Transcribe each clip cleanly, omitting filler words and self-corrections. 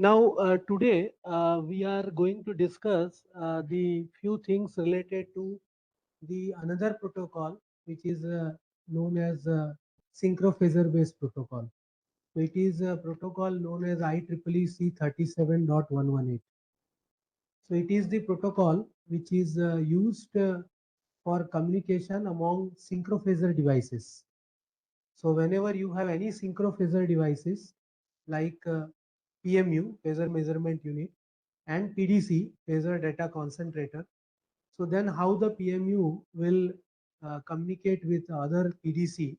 Now, today we are going to discuss the few things related to the another protocol, which is known as synchrophasor based protocol. So it is a protocol known as IEEE C37.118. So it is the protocol which is used for communication among synchrophasor devices. So whenever you have any synchrophasor devices like PMU, phasor measurement unit, and PDC, phasor data concentrator. So then how the PMU will communicate with other PDC.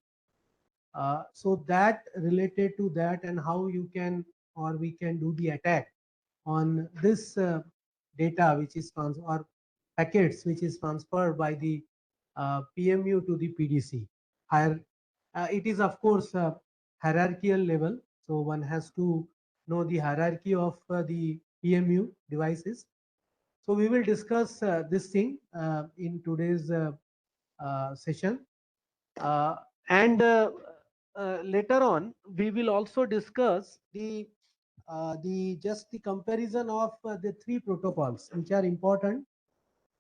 So that related to that and how you can or we can do the attack on this data which is or packets which is transferred by the PMU to the PDC. Higher, it is of course hierarchical level. So one has to know the hierarchy of the PMU devices. So we will discuss this thing in today's session. Uh, and later on, we will also discuss the just the comparison of the three protocols which are important.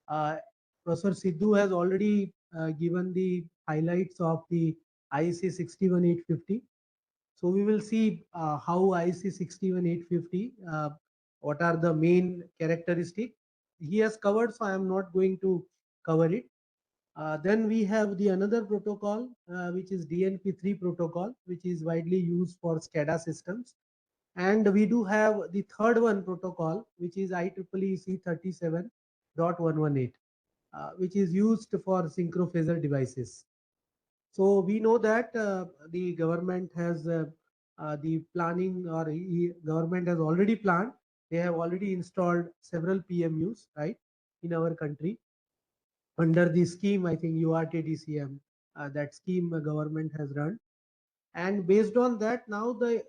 Uh, Professor Sidhu has already given the highlights of the IEC 61850. So we will see how IEC 61850, what are the main characteristics. He has covered, so I am not going to cover it. Then we have the another protocol, which is DNP3 protocol, which is widely used for SCADA systems. And we do have the third one protocol, which is IEEE C37.118, which is used for synchrophasor devices. So we know that the government has the planning or government has already planned. They have already installed several PMUs, right, in our country under the scheme. I think URTDCM, that scheme government has run. And based on that, now the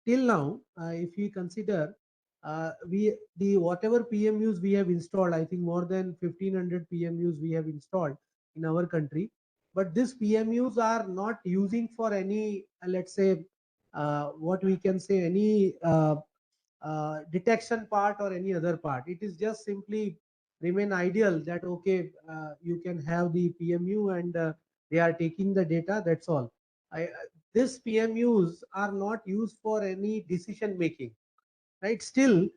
till now, if we consider we the whatever PMUs we have installed, I think more than 1500 PMUs we have installed in our country. But these PMUs are not using for any, let's say, what we can say, any detection part or any other part. It is just simply remain ideal that okay, you can have the PMU and they are taking the data. That's all. These PMUs are not used for any decision making, right? Still,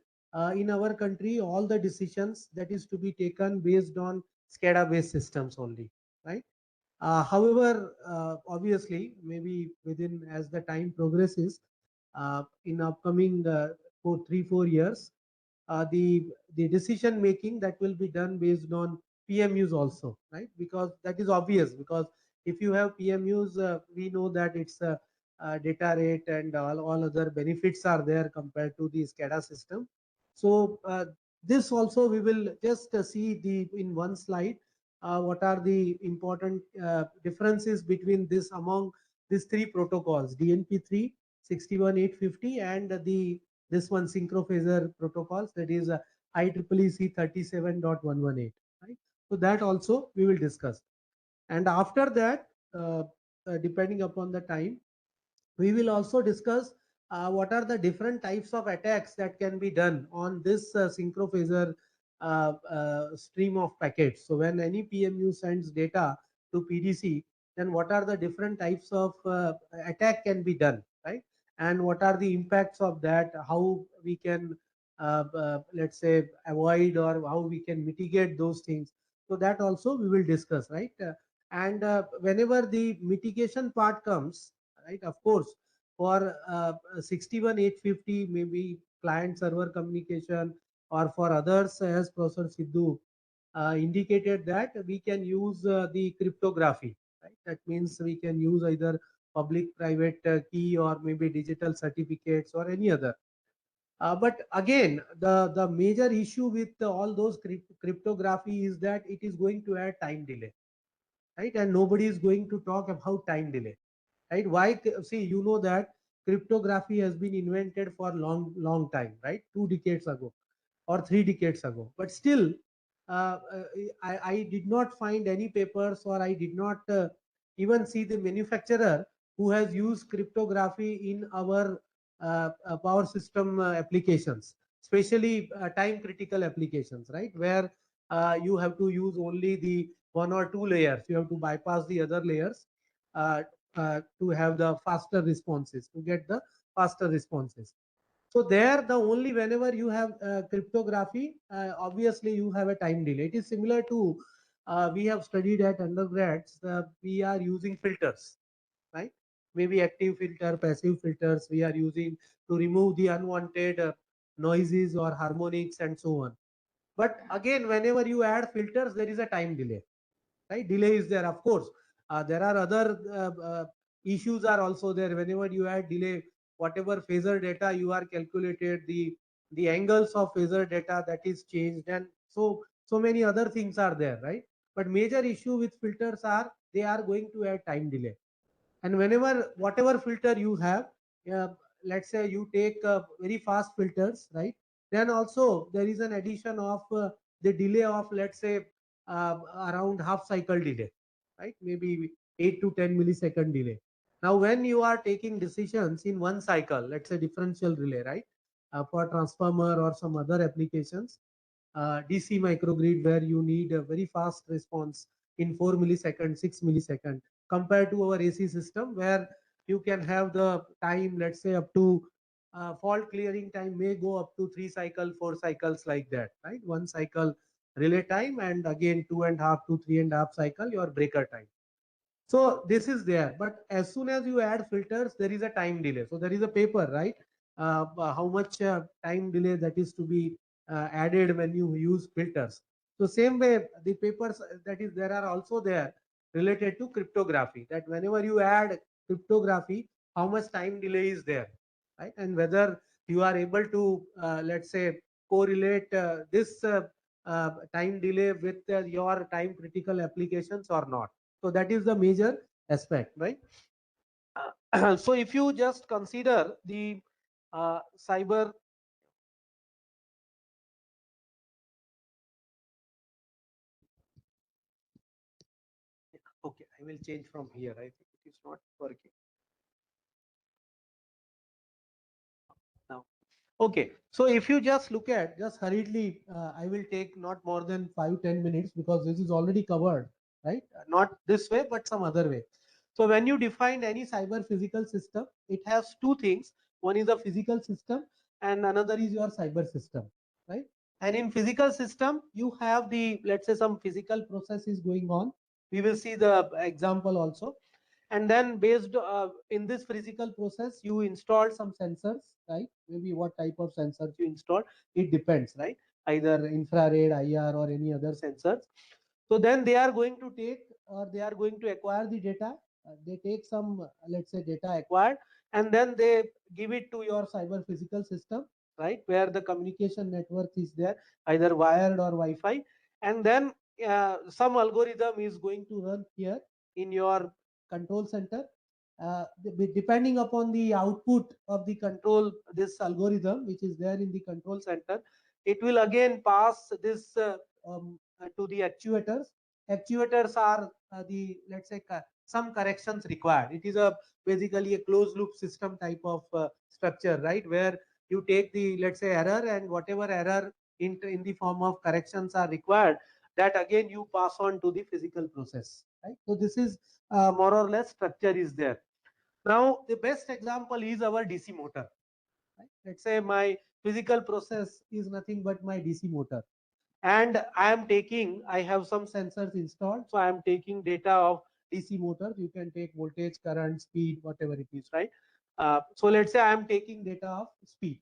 in our country, all the decisions that is to be taken based on SCADA based systems only, right? However, obviously, maybe within as the time progresses, in upcoming 4 years, the decision making that will be done based on PMUs also, right? Because that is obvious. Because if you have PMUs, we know that it's a, data rate and all other benefits are there compared to the SCADA system. So this also we will just see the in one slide what are the important differences between this among these three protocols: DNP3, 61850, and the this one synchrophasor protocols, that is IEEE C37.118, right? So that also we will discuss. And after that, depending upon the time, we will also discuss what are the different types of attacks that can be done on this synchrophasor stream of packets. So when any PMU sends data to PDC, then what are the different types of attack can be done, right? And what are the impacts of that? How we can, let's say, avoid or how we can mitigate those things. So that also we will discuss, right? And whenever the mitigation part comes, right, of course, for 61850, maybe client server communication, or for others, as Professor Sidhu indicated, that we can use the cryptography, right? That means we can use either public private key or maybe digital certificates or any other. But again, the major issue with all those cryptography is that it is going to add time delay, right? And nobody is going to talk about time delay, right? Why? See, you know that cryptography has been invented for long time, right? 2 decades ago or 3 decades ago. But still, uh, uh, I did not find any papers, or I did not even see the manufacturer who has used cryptography in our power system applications, especially time critical applications, right? Where you have to use only the one or two layers. You have to bypass the other layers to have the faster responses, to get the faster responses. So there, the only whenever you have cryptography, obviously you have a time delay. It is similar to we have studied at undergrads. We are using filters, right? Maybe active filter, passive filters. We are using to remove the unwanted noises or harmonics and so on. But again, whenever you add filters, there is a time delay, right? Delay is there, of course. There are other issues are also there. Whenever you add delay, whatever phasor data you are calculated, the angles of phasor data that is changed, and so many other things are there, right? But major issue with filters are they are going to add time delay. And whenever whatever filter you have, uh, let's say you take very fast filters, right? Then also there is an addition of the delay of, let's say, around half cycle delay, right? Maybe 8 to 10 millisecond delay. Now when you are taking decisions in one cycle, let's say differential relay, right? For transformer or some other applications, DC microgrid, where you need a very fast response in 4 milliseconds, 6 milliseconds, compared to our AC system, where you can have the time, let's say, up to fault clearing time may go up to 3 cycle, 4 cycles, like that, right? One cycle relay time, and again 2.5 to 3.5 cycle your breaker time. So this is there, but as soon as you add filters, there is a time delay. So there is a paper, right? How much time delay that is to be added when you use filters. So same way, the papers that is there are also there related to cryptography. That whenever you add cryptography, how much time delay is there, right? And whether you are able to, let's say, correlate this time delay with your time critical applications or not. So that is the major aspect, right? So if you just consider the cyber, okay, I will change from here. I think it is not working now. Okay, so if you just look at, just hurriedly, I will take not more than 5-10 minutes because this is already covered, right? Not this way, but some other way. So when you define any cyber physical system, it has two things. One is a physical system and another is your cyber system, right? And in physical system, you have the, let's say, some physical process is going on. We will see the example also. And then based in this physical process, you install some sensors, right? Maybe what type of sensors you install, it depends, right? Either infrared, IR, or any other sensors. So then they are going to take, or they are going to acquire the data. They take some, let's say, data acquired, and then they give it to your cyber physical system, right? Where the communication network is there, either wired or Wi-Fi. And then some algorithm is going to run here in your control center. Depending upon the output of the control, this algorithm, which is there in the control center, it will again pass this to the actuators. Actuators are the, let's say, some corrections required. It is a basically a closed loop system type of structure, right? Where you take the, let's say, error, and whatever error in the form of corrections are required, that again you pass on to the physical process, right? So this is more or less structure is there. Now the best example is our DC motor, right? Let's say my physical process is nothing but my DC motor, and I have some sensors installed, so I am taking data of DC motors. You can take voltage, current, speed, whatever it is, right? So let's say I am taking data of speed.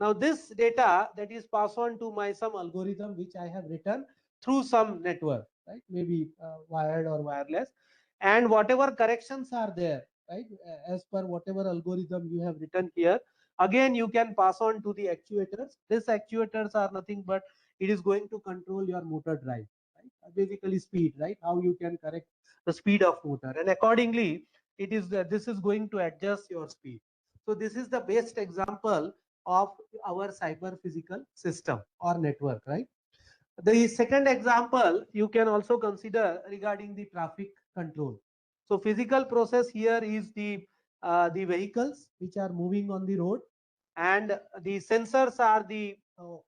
Now this data that is passed on to my some algorithm which I have written through some network, right? Maybe wired or wireless, and whatever corrections are there, right? As per whatever algorithm you have written here, again you can pass on to the actuators. These actuators are nothing but it is going to control your motor drive, right? Basically speed, right? How you can correct the speed of motor, and accordingly it is this is going to adjust your speed. So this is the best example of our cyber physical system or network, right? The second example you can also consider regarding the traffic control. So physical process here is the vehicles which are moving on the road. and the sensors are the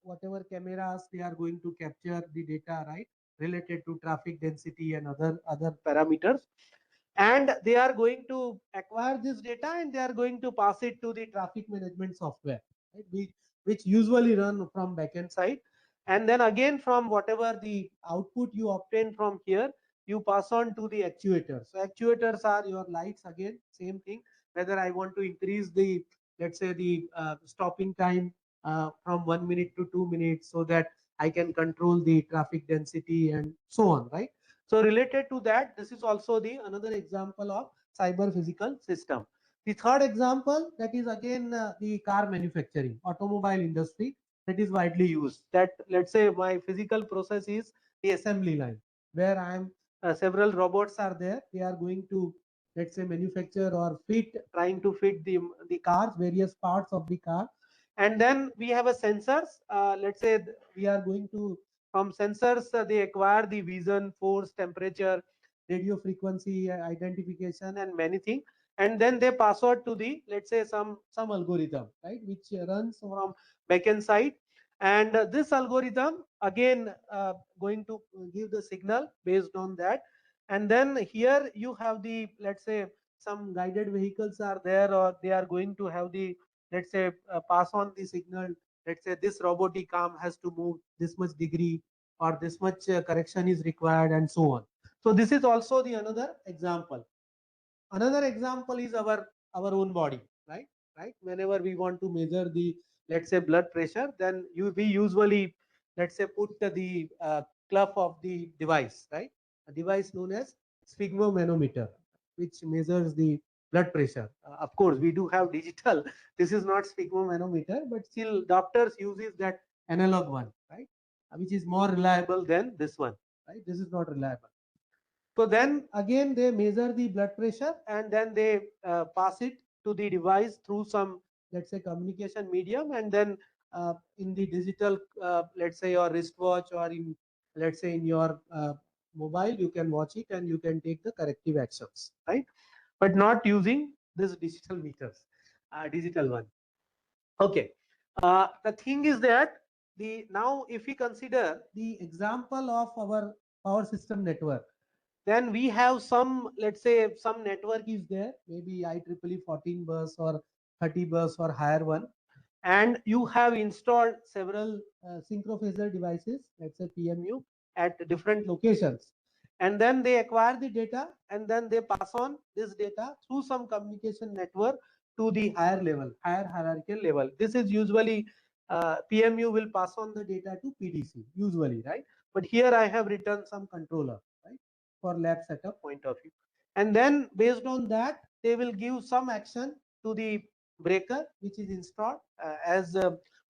whatever cameras they are going to capture the data, right, related to traffic density and other parameters, and they are going to acquire this data and they are going to pass it to the traffic management software, right, which usually run from backend side, and then again from whatever the output you obtain from here, you pass on to the actuators. So actuators are your lights, again same thing, whether I want to increase the, let's say, the stopping time from 1 minute to 2 minutes, so that I can control the traffic density and so on, right? So related to that, this is also the another example of cyber physical system. The third example, that is again the car manufacturing, automobile industry, that is widely used. That, let's say, my physical process is the assembly line, where I am several robots are there. They are going to, let's say, manufacture or fit, trying to fit the cars, various parts of the car, and then we have a sensors. Let's say we are going to, from sensors, they acquire the vision, force, temperature, radio frequency identification, and many things. And then they pass out to the, let's say, some algorithm, right, which runs from backend side. And this algorithm again going to give the signal based on that. And then here you have the, let's say, some guided vehicles are there, or they are going to have the, let's say, pass on the signal. Let's say this robotic arm has to move this much degree, or this much correction is required, and so on. So this is also the another example. Another example is our own body, right, whenever we want to measure the, let's say, blood pressure, then we usually, let's say, put the cuff of the device, right, a device known as sphygmomanometer, which measures the blood pressure. Of course we do have digital, this is not sphygmomanometer, but still doctors uses that analog one, right, which is more reliable than this one, right, this is not reliable. So then again they measure the blood pressure, and then they pass it to the device through some, let's say, communication medium, and then in the digital, let's say, your wristwatch, or in, let's say, in your mobile, you can watch it and you can take the corrective actions, right? But not using this digital meters, digital one. Okay. The thing is that the now if we consider the example of our power system network, then we have some, let's say, some network is there, maybe IEEE 14 bus or 30 bus or higher one, and you have installed several synchrophasor devices, let's say PMU, at different locations, and then they acquire the data, and then they pass on this data through some communication network to the higher level, higher hierarchical level. This is usually PMU will pass on the data to PDC usually, right? But here I have written some controller, right, for lab setup point of view, and then based on that they will give some action to the breaker which is installed. As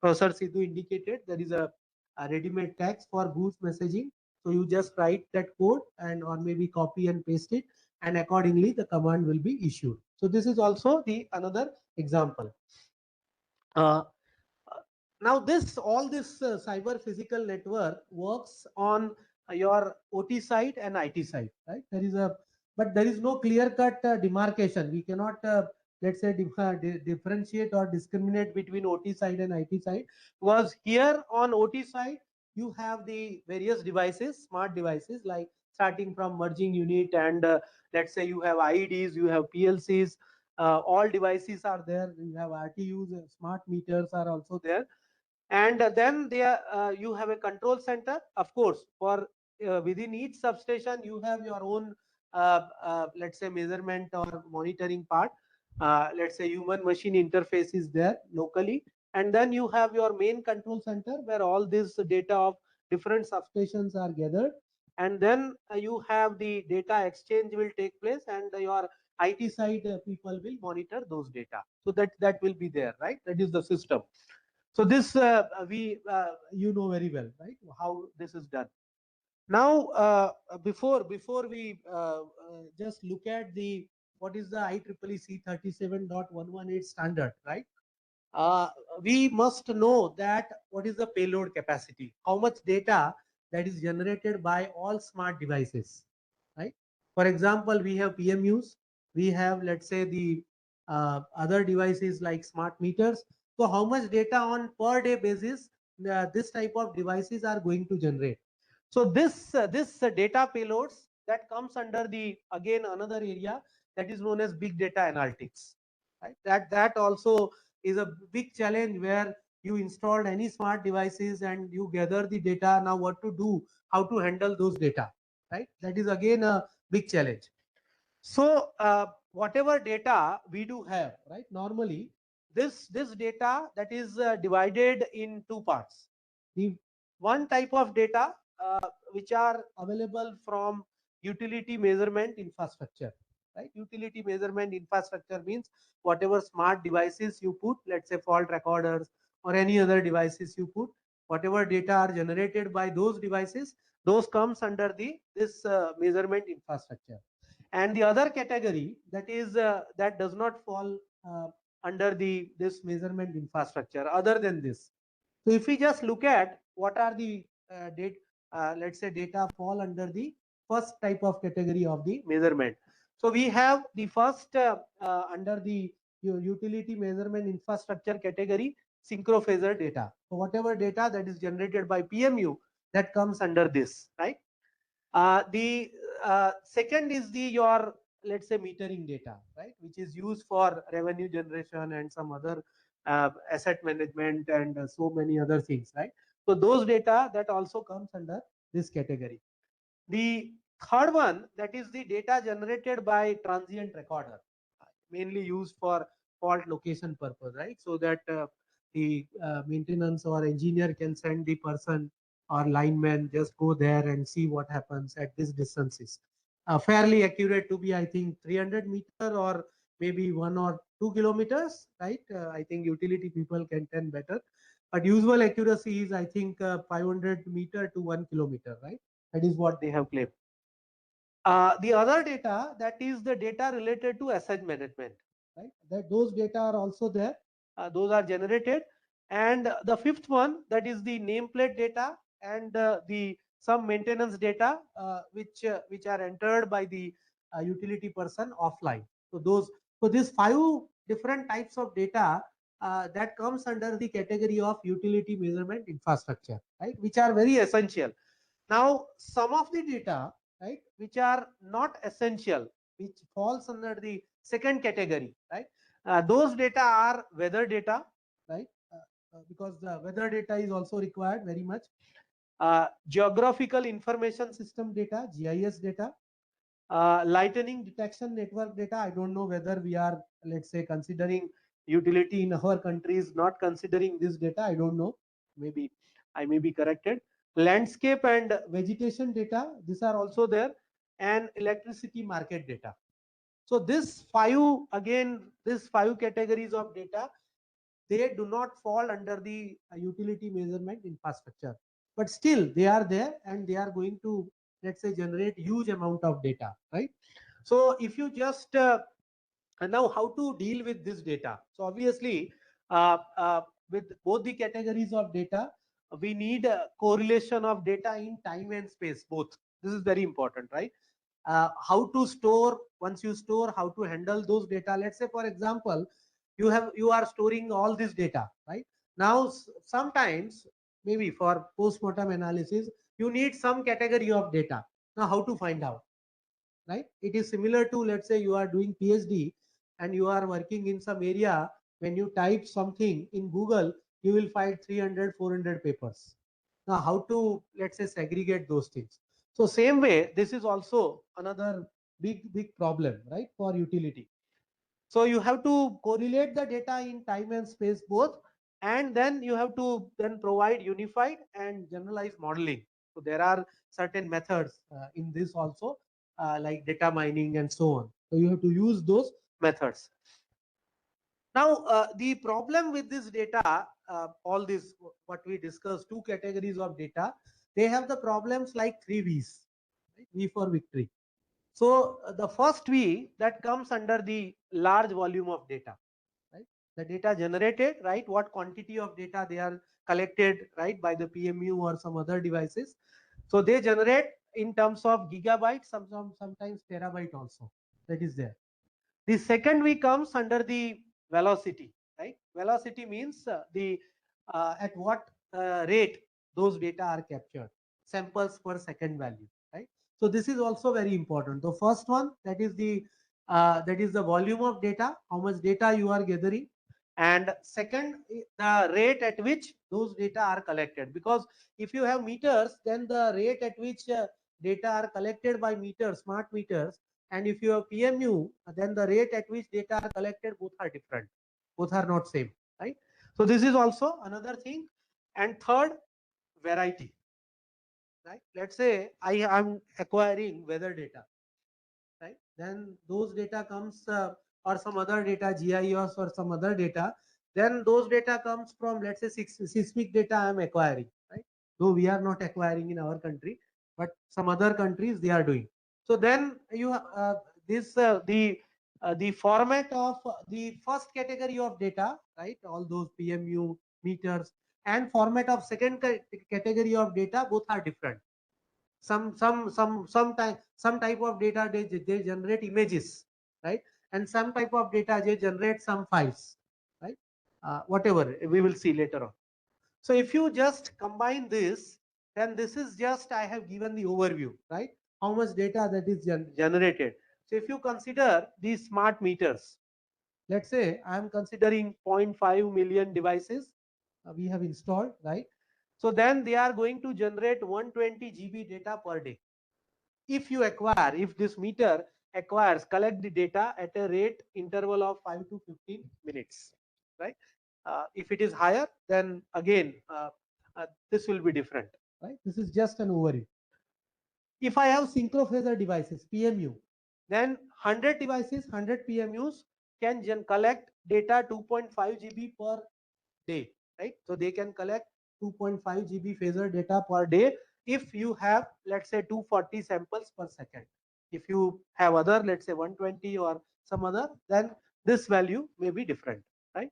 Professor Sidhu indicated, there is a ready-made text for boost messaging. So you just write that code, and or maybe copy and paste it, and accordingly the command will be issued. So this is also the another example. Uh, Now this all this cyber physical network works on your OT side and IT side, right? There is a, but there is no clear cut demarcation. We cannot let's say differentiate or discriminate between OT side and IT side, because here on OT side you have the various devices, smart devices, like starting from merging unit, and let's say you have IEDs, you have PLCs, all devices are there. You have RTUs, smart meters are also there, and then there you have a control center. Of course, for within each substation you have your own let's say measurement or monitoring part. Let's say human machine interface is there locally, and then you have your main control center where all this data of different substations are gathered, and then you have the data exchange will take place, and your IT side people will monitor those data. So that will be there, right? That is the system. So this we you know very well, right, how this is done. Now before we just look at the what is the IEEE C37.118 standard, right? Uh, we must know that what is the payload capacity, how much data that is generated by all smart devices, right? For example, we have PMUs, we have, let's say, the other devices like smart meters, So how much data on per day basis this type of devices are going to generate. So this data payloads that comes under the again another area that is known as big data analytics. Right? That also is a big challenge where you installed any smart devices and you gather the data. Now what to do, how to handle those data, right? That is again a big challenge. So whatever data we do have, right, normally this data that is divided in two parts. The one type of data which are available from utility measurement infrastructure, right? Utility measurement infrastructure means whatever smart devices you put, let's say fault recorders or any other devices you put, whatever data are generated by those devices, those comes under the this measurement infrastructure. And the other category that is that does not fall under the this measurement infrastructure other than this. So if we just look at what are the data, let's say data fall under the first type of category of the measurement. So we have the first under the utility measurement infrastructure category, synchrophasor data. So whatever data that is generated by PMU, that comes under this, right? The second is the your, let's say, metering data, right, which is used for revenue generation and some other asset management and so many other things, right? So those data that also comes under this category. The third one, that is the data generated by transient recorder, mainly used for fault location purpose, right? So that the maintenance or engineer can send the person or lineman just go there and see what happens at this distances. Fairly accurate to be, I think, 300 meter or maybe 1 or 2 kilometers, right? I think utility people can tell better. But usual accuracy is, I think, 500 meter to 1 kilometer, right? That is what they have claimed. The other data, that is the data related to asset management, right? That those data are also there. Those are generated. And the fifth one, that is the nameplate data and the some maintenance data which are entered by the utility person offline. So those, so these 5 different types of data that comes under the category of utility measurement infrastructure, right? Which are very essential. Now, some of the data, right, which are not essential, which falls under the second category, right? Those data are weather data, right? Because the weather data is also required very much. Geographical information system data, GIS data, lightning detection network data. I don't know whether we are, let's say, considering utility in our countries, not considering this data. I don't know. Maybe I may be corrected. Landscape and vegetation data, these are also there, and electricity market data. So this five, again, these 5 categories of data, they do not fall under the utility measurement infrastructure, but still they are there and they are going to, let's say, generate huge amount of data, right? So if you just and now how to deal with this data? So obviously, with both the categories of data, we need a correlation of data in time and space, both. This is very important, right? How to store, once you store, how to handle those data. Let's say, for example, you are storing all this data, right? Now sometimes maybe for post-mortem analysis you need some category of data. Now how to find out, right? It is similar to, let's say, you are doing PhD and you are working in some area. When you type something in Google, you will find 300, 400 papers. Now, how to, let's say, segregate those things? So same way, this is also another big problem, right, for utility. So you have to correlate the data in time and space both, and then you have to then provide unified and generalized modeling. So there are certain methods in this also, like data mining and so on. So you have to use those methods. Now, the problem with this data, all this what we discussed, 2 categories of data, they have the problems like 3 V's. Right? V for victory. So the first V, that comes under the large volume of data, right? The data generated, right? What quantity of data they are collected, right, by the PMU or some other devices. So they generate in terms of gigabytes, sometimes terabyte also. That is there. The second V comes under the velocity, right? Velocity means the at what rate those data are captured, samples per second value, right? So this is also very important. The first one, that is the volume of data, how much data you are gathering, and second, the rate at which those data are collected. Because if you have meters, then the rate at which data are collected by meters, smart meters, and if you have PMU, then the rate at which data are collected, both are different, both are not same, right? So this is also another thing. And third, variety, right? Let's say I am acquiring weather data, right? Then those data comes or some other data, GIS or some other data, then those data comes from, let's say, seismic data I am acquiring, right? Though we are not acquiring in our country, but some other countries they are doing. So then you this the format of the first category of data, right? All those PMU, meters, and format of second category of data, both are different. Some type of data they generate images, right? And some type of data they generate some files, right? Whatever we will see later on. So if you just combine this, then this is just, I have given the overview, right? How much data that is generated. So if you consider these smart meters, let's say I am considering 0.5 million devices we have installed, right? So then they are going to generate 120 GB data per day. If you acquire, if this meter acquires, collect the data at a rate interval of 5 to 15 minutes, right? If it is higher, then again this will be different, right? This is just an overview. If I have synchrophasor devices, PMU, then 100 devices, 100 PMUs can collect data 2.5 GB per day, right? So they can collect 2.5 GB phasor data per day if you have, let's say, 240 samples per second. If you have other, let's say 120 or some other, then this value may be different, right?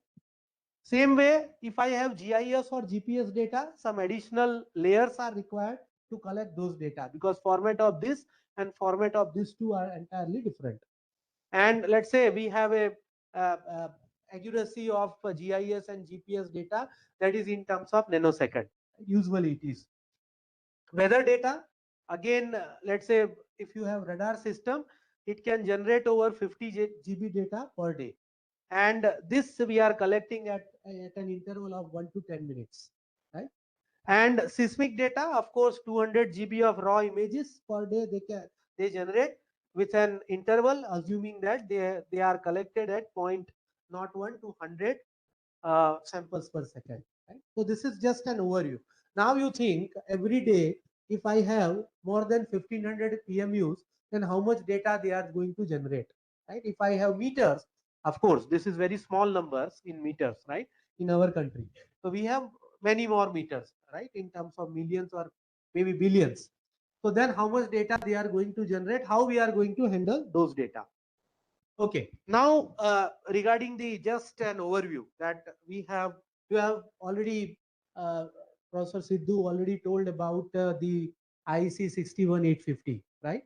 Same way, if I have GIS or GPS data, some additional layers are required to collect those data, because format of this and format of this two are entirely different. And let's say we have a uh, uh, accuracy of GIS and GPS data that is in terms of nanosecond. Usually it is. Weather data, again, let's say if you have radar system, it can generate over 50 GB data per day. And this we are collecting at an interval of 1 to 10 minutes, right? And seismic data, of course, 200 GB of raw images per day they generate with an interval, assuming that they are collected at point not 1 to 100 samples per second, right? So this is just an overview. Now you think every day, if I have more than 1500 PMUs, then how much data they are going to generate, right? If I have meters, of course, this is very small numbers in meters, right? In our country. So we have many more meters, right? In terms of millions or maybe billions. So then how much data they are going to generate, how we are going to handle those data. Okay, now regarding the just an overview that you have already, uh, Professor Sidhu already told about the IEC 61850, right?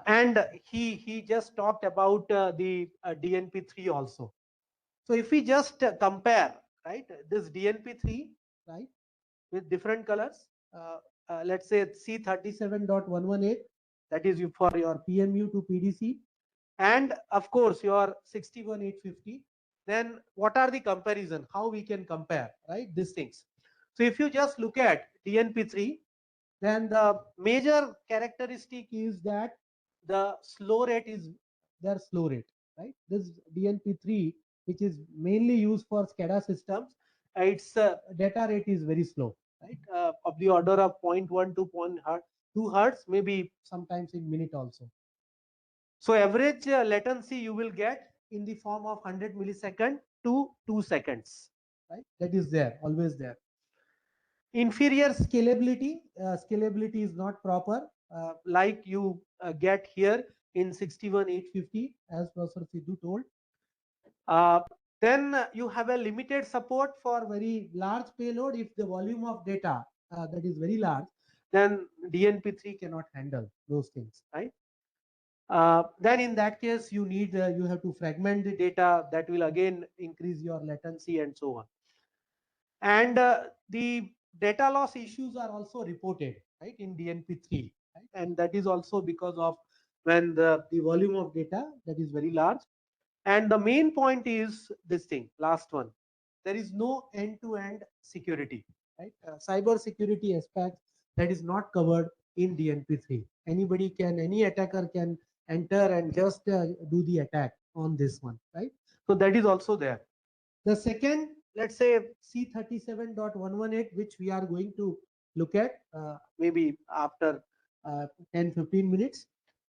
And he just talked about the DNP3 also. So if we just compare, right, this DNP3, right, with different colors, let's say C37.118, that is for your PMU to PDC, and of course your 61850, then what are the comparison, how we can compare, right, these things. So if you just look at DNP3, then the major characteristic is that the slow rate is their slow rate, right? This DNP3, which is mainly used for SCADA systems, its data rate is very slow, right? Of the order of 0.1 to 0.2 hertz, maybe sometimes in minute also. So average latency you will get in the form of 100 millisecond to 2 seconds, right? That is there, always there. Inferior scalability, scalability is not proper, like you get here in 61850, as Professor Sidhu told. Uh, then you have a limited support for very large payload. If the volume of data that is very large, then DNP3 cannot handle those things, right? then in that case you need you have to fragment the data. That will again increase your latency and so on. And the data loss issues are also reported, right, in DNP3, right? And that is also because of when the volume of data that is very large. And the main point is this thing, last one. There is no end-to-end security, right? Cyber security aspect that is not covered in DNP3. Anybody can, any attacker can enter and just do the attack on this one, right? So that is also there. The second, let's say C37.118, which we are going to look at maybe after 10-15 minutes.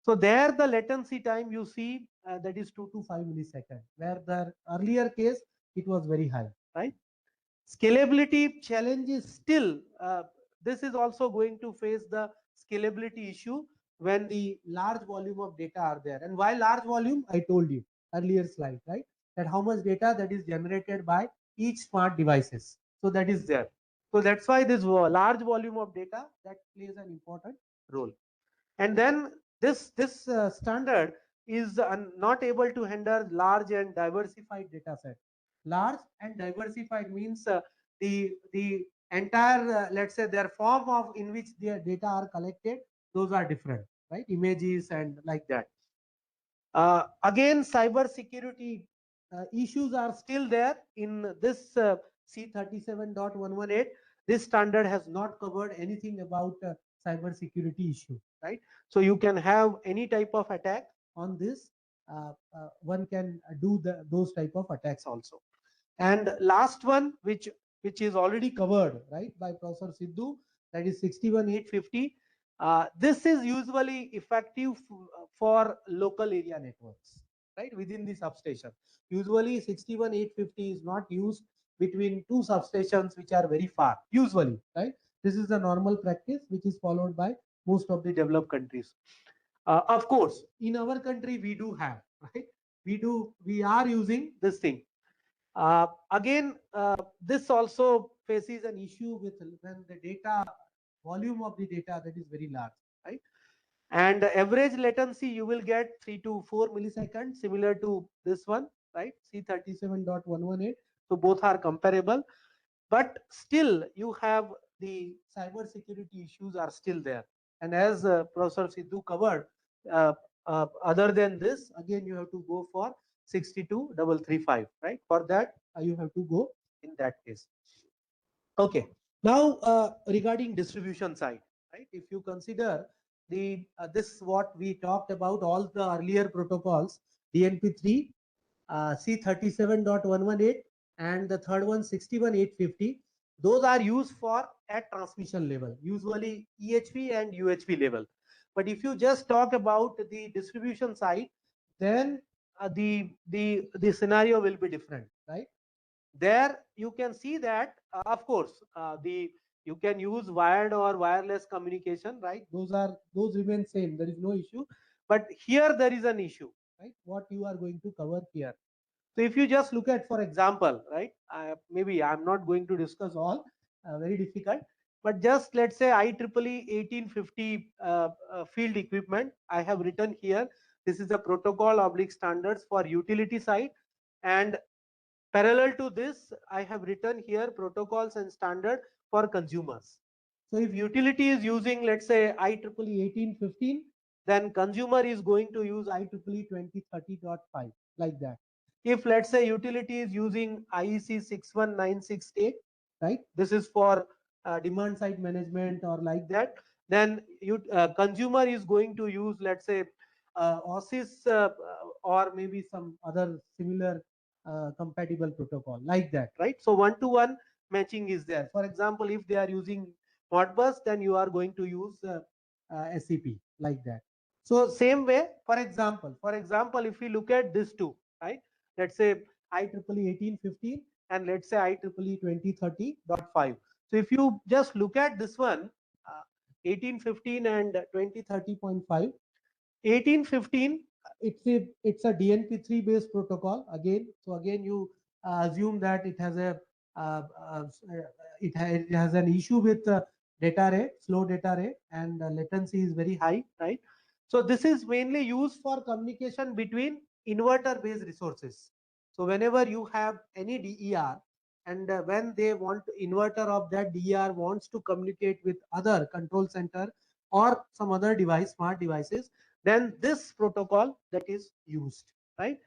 So there the latency time you see that is 2 to 5 milliseconds, where the earlier case it was very high, right? Scalability challenge is still, this is also going to face the scalability issue when the large volume of data are there. And why large volume? I told you earlier slide, right? That how much data that is generated by each smart devices. So that is there. So that's why this large volume of data that plays an important role. And then this standard is not able to handle large and diversified data set. Large and diversified means the entire let's say their form of in which their data are collected, those are different, right? Images and like that. Again, cyber security issues are still there in this C37.118. This standard has not covered anything about cyber security issue, right? So you can have any type of attack on this. One can do those type of attacks also. And last one, which is already covered, right, by Professor Sidhu, that is 61850. This is usually effective for local area networks, right, within the substation. Usually 61850 is not used between two substations which are very far, usually, right? This is the normal practice which is followed by most of the developed countries. Of course, in our country we do have, right? We are using this thing. Again, this also faces an issue with when the data volume of the data that is very large, right? And average latency you will get 3 to 4 milliseconds, similar to this one, right? C37.118. So both are comparable, but still you have the cyber security issues are still there. And as Professor Sidhu covered, uh, other than this, again you have to go for 62335, right? For that you have to go in that case. Okay. Now regarding distribution side, right? If you consider the this what we talked about, all the earlier protocols, DNP3, C37.118, and the third one 61850. Those are used for at transmission level, usually EHV and UHV level. But if you just talk about the distribution side, then the scenario will be different, right? There you can see that of course the you can use wired or wireless communication, right? Those remain same, there is no issue. But here there is an issue, right? What you are going to cover here. So if you just look at, for example, right, maybe I'm not going to discuss all, very difficult, but just let's say IEEE 1850 field equipment, I have written here. This is the protocol oblique standards for utility side, and parallel to this, I have written here protocols and standard for consumers. So if utility is using, let's say, IEEE 1815, then consumer is going to use IEEE 2030.5, like that. If let's say utility is using IEC 61968, right? This is for demand side management or like that. Then consumer is going to use, let's say, OSIS or maybe some other similar compatible protocol, like that, right? So one-to-one matching is there. For example, if they are using Modbus, then you are going to use SCP, like that. So same way, for example, if we look at this two, right? Let's say IEEE 1815 and let's say IEEE 2030.5. So if you just look at this one, 1815 and 2030.5, 1815, it's a DNP3 based protocol again. So again you assume that it has a it has an issue with data rate, slow data rate, and latency is very high, right? So this is mainly used for communication between inverter based resources. So whenever you have any DER, and when they want inverter of that DER wants to communicate with other control center or some other device, smart devices, then this protocol that is used, right?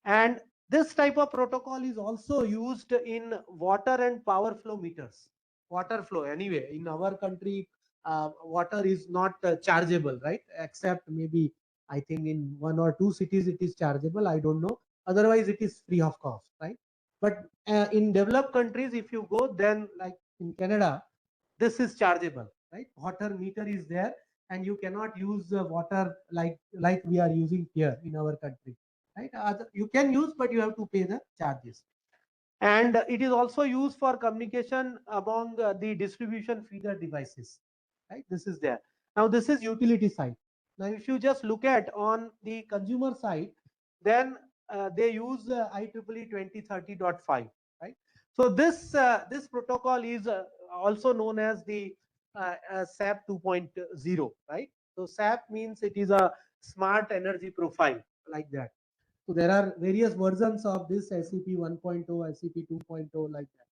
And this type of protocol is also used in water and power flow meters. Water flow, anyway, in our country, water is not chargeable, right? Except maybe I think in one or two cities it is chargeable. I don't know. Otherwise, it is free of cost, right? But in developed countries, if you go, then like in Canada, this is chargeable, right? Water meter is there, and you cannot use water like we are using here in our country, right? You can use, but you have to pay the charges. And it is also used for communication among the distribution feeder devices, right? This is there. Now this is utility side. Now if you just look at on the consumer side, then they use IEEE 2030.5, right? So this protocol is also known as the SAP 2.0, right? So SAP means it is a smart energy profile, like that. So there are various versions of this SCP 1.0, SCP 2.0, like that.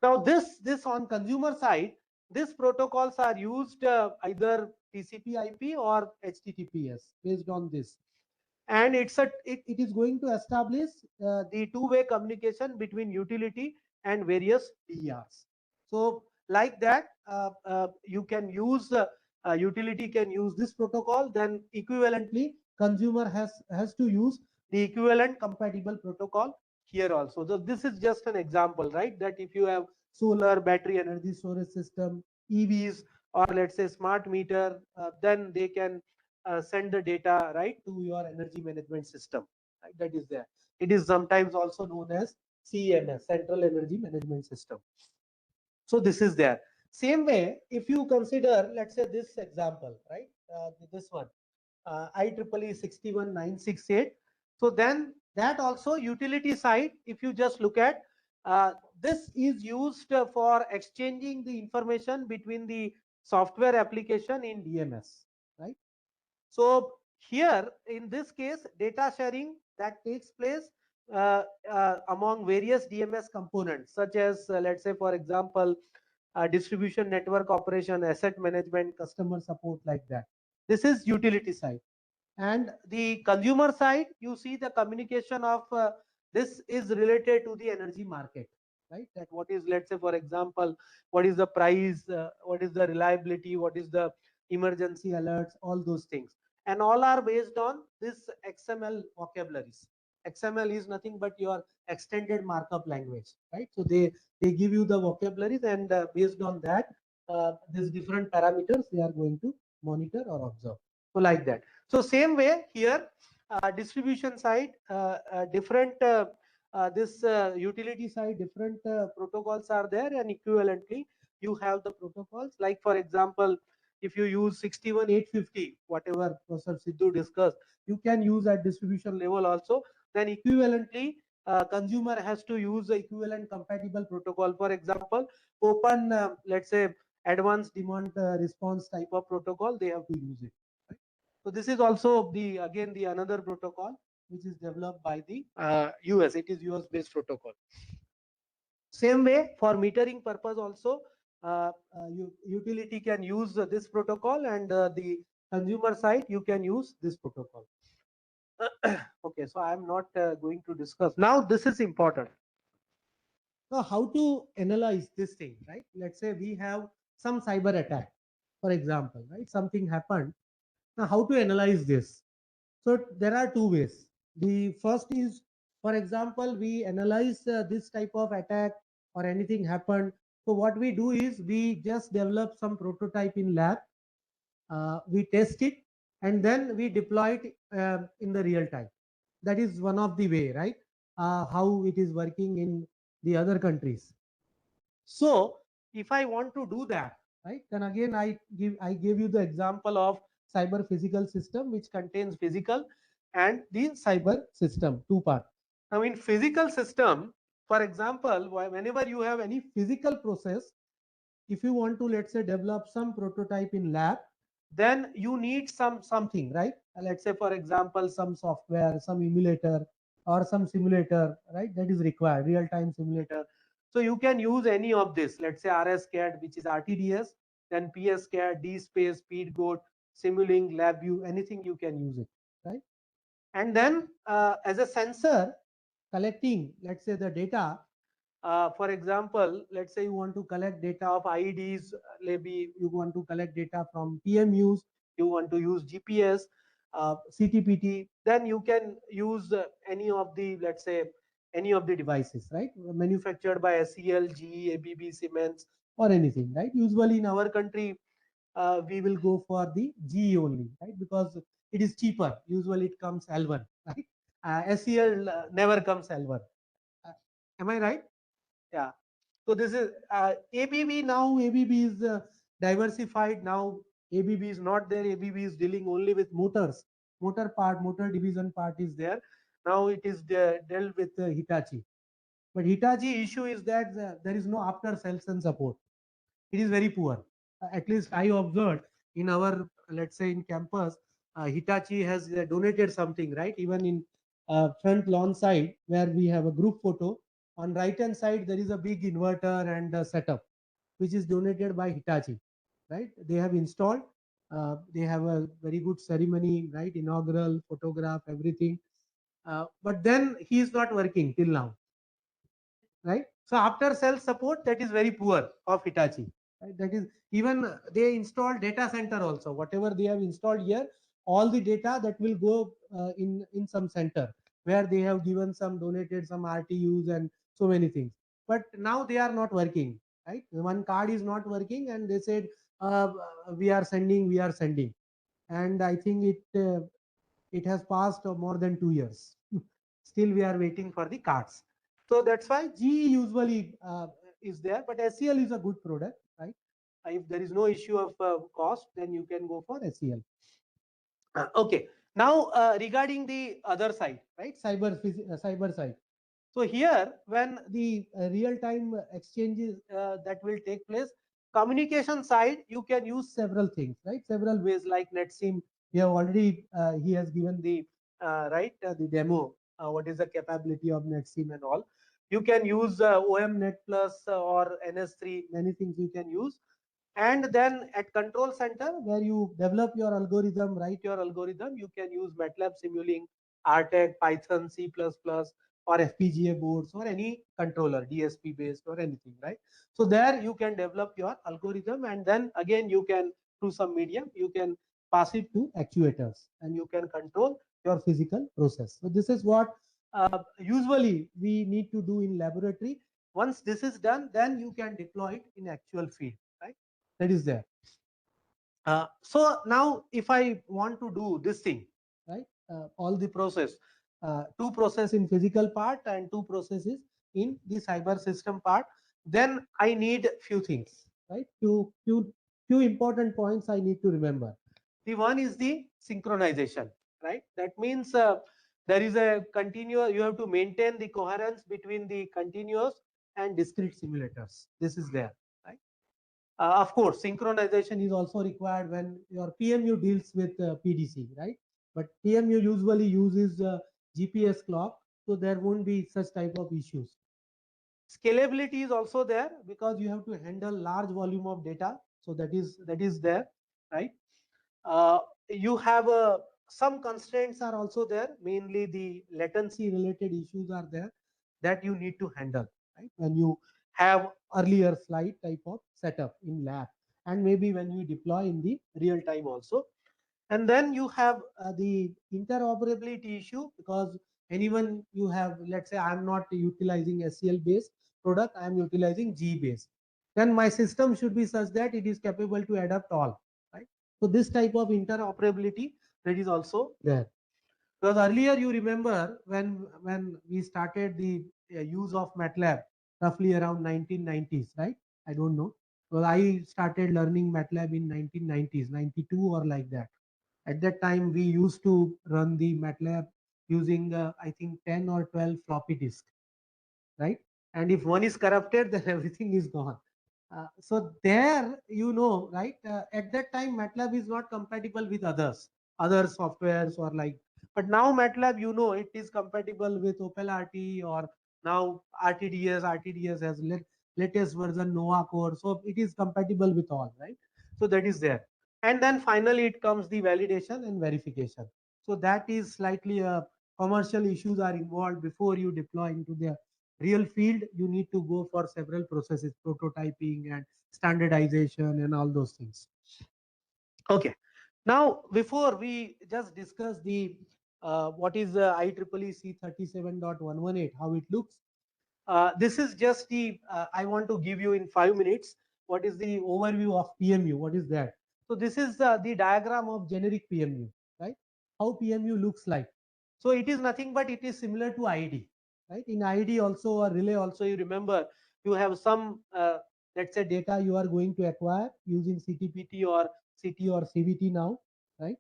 Now this on consumer side, these protocols are used either TCP/IP or HTTPS based on this, and it is going to establish the two-way communication between utility and various DERs. So like that, you can use utility can use this protocol. Then equivalently, consumer has to use the equivalent compatible protocol here also. So this is just an example, right? That if you have solar, battery energy storage system, EVs, or let's say smart meter, then they can send the data right to your energy management system, right? That is there. It is sometimes also known as CEMS, Central Energy Management System. So this is there. Same way, if you consider, let's say this example, right? This one, IEEE 61968. So then that also utility side, if you just look at, this is used for exchanging the information between the software application in DMS, right? So here in this case, data sharing that takes place among various DMS components, such as let's say for example, distribution network operation, asset management, customer support, like that. This is utility side. And the consumer side, you see the communication of this is related to the energy market, right? That what is, let's say for example, what is the price, what is the reliability, what is the emergency alerts, all those things, and all are based on this XML vocabularies. XML is nothing but your extended markup language, right? So they give you the vocabularies, and based on that, these different parameters they are going to monitor or observe. So like that. So same way here, distribution side, different this utility side, different protocols are there, and equivalently you have the protocols. Like for example, if you use 61850, whatever Professor Sidhu discussed, you can use at distribution level also. Then equivalently, consumer has to use the equivalent compatible protocol. For example, open, let's say advanced demand response type of protocol, they have to use it. So this is also the again the another protocol which is developed by the US. It is US based protocol. Same way for metering purpose also, utility can use this protocol, and the consumer side you can use this protocol. Okay, so I am not going to discuss now. This is important. So how to analyze this thing, right? Let's say we have some cyber attack, for example, right? Something happened. Now, how to analyze this? So there are two ways. The first is, for example, we analyze this type of attack or anything happened. So what we do is we just develop some prototype in lab, we test it, and then we deploy it in the real time. That is one of the way, right? How it is working in the other countries. So if I want to do that, right, then again I gave you the example of cyber physical system, which contains physical and the cyber system, two part. Now in physical system, for example, whenever you have any physical process, if you want to, let's say, develop some prototype in lab, then you need something, right? Let's say, for example, some software, some emulator, or some simulator, right? That is required, real-time simulator. So you can use any of this. Let's say RSCAD, which is RTDS, then PSCAD, DSpace, SpeedGoat, Simulink, LabVIEW, anything you can use it, right? And then as a sensor, collecting, let's say, the data. For example, let's say you want to collect data of IEDs, maybe you want to collect data from PMUs, you want to use GPS, CTPT, then you can use any of the, let's say, any of the devices, right? Manufactured by SEL, GE, ABB, Siemens, or anything, right? Usually in our country, we will go for the GE only, right? Because it is cheaper. Usually it comes L1, right? SEL never comes L1. Uh, am I right? Yeah. So this is ABB now. ABB is diversified now. ABB is not there. ABB is dealing only with motors. Motor part, motor division part is there. Now it is dealt with Hitachi. But Hitachi issue is that there is no after sales and support. It is very poor. At least I observed in our, let's say, in campus, Hitachi has donated something, right? Even in front lawn side where we have a group photo, on right hand side there is a big inverter and setup which is donated by Hitachi, right? They have installed. They have a very good ceremony, right? Inaugural photograph, everything. But then he is not working till now, right? So after sales support, that is very poor of Hitachi. Right? That is, even they install data center also. Whatever they have installed here, all the data that will go in some center where they have given some, donated some RTUs and so many things. But now they are not working. Right? One card is not working, and they said uh, we are sending, and I think it has passed more than 2 years. Still, we are waiting for the cards. So that's why GE usually is there, but SEL is a good product, right? If there is no issue of cost, then you can go for SEL. Okay. Now, regarding the other side, right? Cyber side. So here, when the real-time exchanges that will take place, communication side, you can use several things, right? Several ways, like NetSIM. We have already, he has given the right the demo. What is the capability of NetSIM and all? You can use OM Net Plus or NS3. Many things you can use. And then at control center, where you develop your algorithm, write your algorithm, you can use MATLAB, Simulink, RTEC, Python, C++, or FPGA boards, or any controller, DSP based or anything, right? So there you can develop your algorithm, and then again you can, through some medium, you can pass it to actuators, and you can control your physical process. So this is what usually we need to do in laboratory. Once this is done, then you can deploy it in actual field, right? That is there. So now if I want to do this thing, right, all the process, two process in physical part and two processes in the cyber system part, then I need few things, right? Few important points I need to remember. The one is the synchronization, right? That means there is a continuous, you have to maintain the coherence between the continuous and discrete simulators. This is there, right? Of course, synchronization is also required when your PMU deals with PDC, right? But PMU usually uses GPS clock, so there won't be such type of issues. Scalability is also there because you have to handle large volume of data, so that is there, right? Uh, you have some constraints are also there. Mainly the latency related issues are there that you need to handle, right? When you have earlier flight type of setup in lab, and maybe when you deploy in the real time also. And then you have the interoperability issue, because anyone you have, let's say I'm not utilizing SEL based product, I'm utilizing G based, then my system should be such that it is capable to adapt all, right? So this type of interoperability, that is also there. Because earlier you remember when we started the use of MATLAB, roughly around 1990s, right? I don't know. Well, I started learning MATLAB in 1990s, 92 or like that. At that time, we used to run the MATLAB using, I think, 10 or 12 floppy disk, right? And if one is corrupted, then everything is gone. So there, right? At that time, MATLAB is not compatible with other softwares or like. But now MATLAB, it is compatible with OpenRT or now RTDS. RTDS has latest version Nova Core, so it is compatible with all, right? So that is there. And then finally, it comes the validation and verification. So that is slightly commercial issues are involved before you deploy into the real field. You need to go for several processes, prototyping and standardization and all those things. Okay, now before we just discuss the what is the IEEE C37.118, how it looks. This is just the I want to give you in 5 minutes what is the overview of PMU. What is that? So this is the diagram of generic PMU, right? How PMU looks like. So it is nothing but it is similar to ID, right? In ID also or relay also, you remember you have some let's say data you are going to acquire using CTPT or CT or CVT now, right?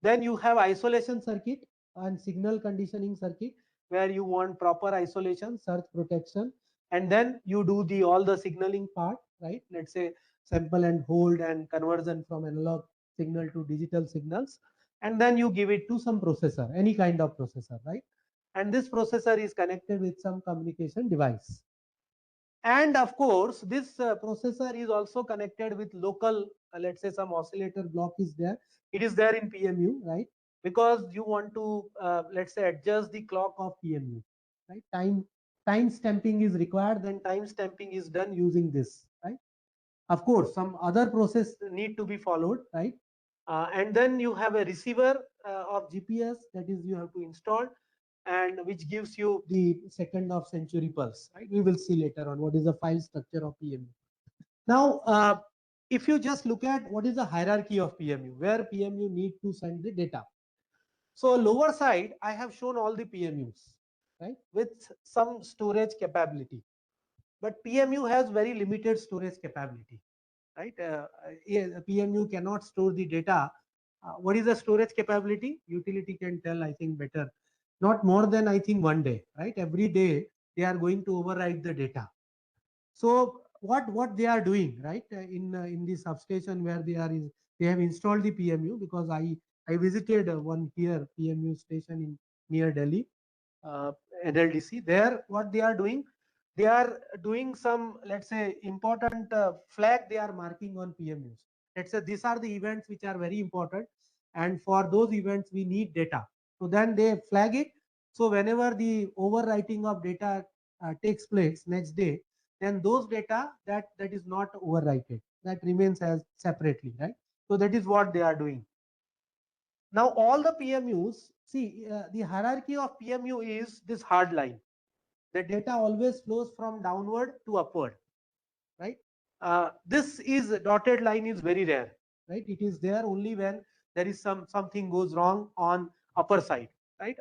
Then you have isolation circuit and signal conditioning circuit where you want proper isolation, surge protection, and then you do the all the signaling part, right? Let's say sample and hold and conversion from analog signal to digital signals, and then you give it to some processor, any kind of processor, right? And this processor is connected with some communication device. And of course, this processor is also connected with local, let's say some oscillator block is there. It is there in PMU, right? Because you want to, let's say, adjust the clock of PMU, right? Time stamping is required, then time stamping is done using this, right? Of course, some other process need to be followed, right? And then you have a receiver of GPS that is you have to install, and which gives you the second of century pulse, right? We will see later on what is the file structure of PMU. Now, if you just look at what is the hierarchy of PMU, where PMU need to send the data. So lower side, I have shown all the PMUs, right, with some storage capability. But PMU has very limited storage capability, right? PMU cannot store the data. What is the storage capability? Utility can tell, I think, better. Not more than, I think, 1 day, right? Every day they are going to overwrite the data. So what they are doing, right? In the substation where they have installed the PMU, because I visited one here PMU station in near Delhi, uh, NLDC. There, what they are doing some, let's say, important flag they are marking on PMUs. Let's say these are the events which are very important, and for those events we need data. So then they flag it. So whenever the overwriting of data takes place next day, then those data that is not overwritten, that remains as separately, right? So that is what they are doing. Now all the PMUs, see, the hierarchy of PMU is this hard line. The data always flows from downward to upward, right? This is dotted line is very rare, right? It is there only when there is something goes wrong on upper side, right?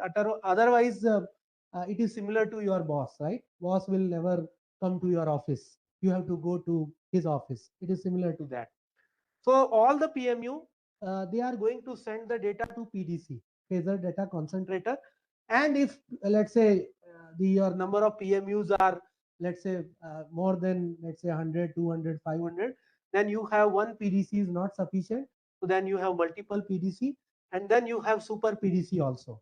Otherwise, it is similar to your boss, right? Boss will never come to your office. You have to go to his office. It is similar to that. So all the PMU, they are going to send the data to PDC, phasor data concentrator. And if let's say your number of PMUs are, let's say, more than, let's say, 100, 200, 500, then you have one PDC is not sufficient. So then you have multiple PDC, and then you have super PDC also.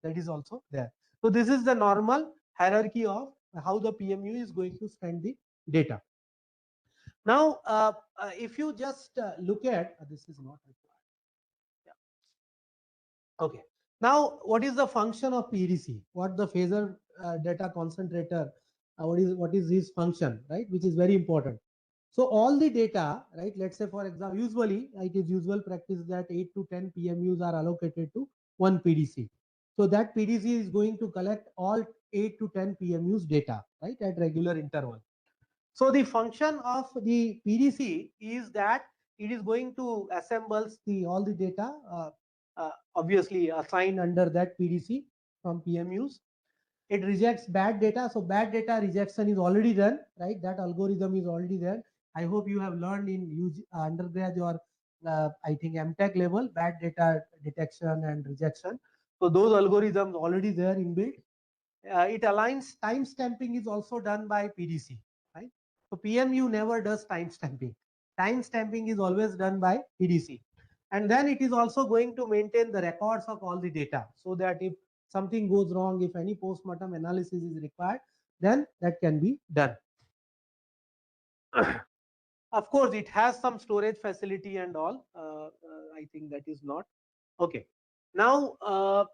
That is also there. So this is the normal hierarchy of how the PMU is going to send the data. Now, if you just look at this is not required. Yeah. Okay. Now, what is the function of PDC? What the phasor data concentrator? What is his function, right? Which is very important. So all the data, right? Let's say, for example, usually it is usual practice that 8 to 10 PMUs are allocated to one PDC. So that PDC is going to collect all 8 to 10 PMUs data, right, at regular interval. So the function of the PDC is that it is going to assemble all the data, obviously assigned under that PDC from PMUs. It rejects bad data. So bad data rejection is already done, right? That algorithm is already there. I hope you have learned in undergrad or I think MTech level, bad data detection and rejection. So those algorithms already there inbuilt. It aligns time stamping is also done by PDC, right? So PMU never does timestamping. Timestamping is always done by PDC. And then it is also going to maintain the records of all the data so that if something goes wrong, if any postmortem analysis is required, then that can be done. Of course, it has some storage facility and all. I think that is not. Okay. Now,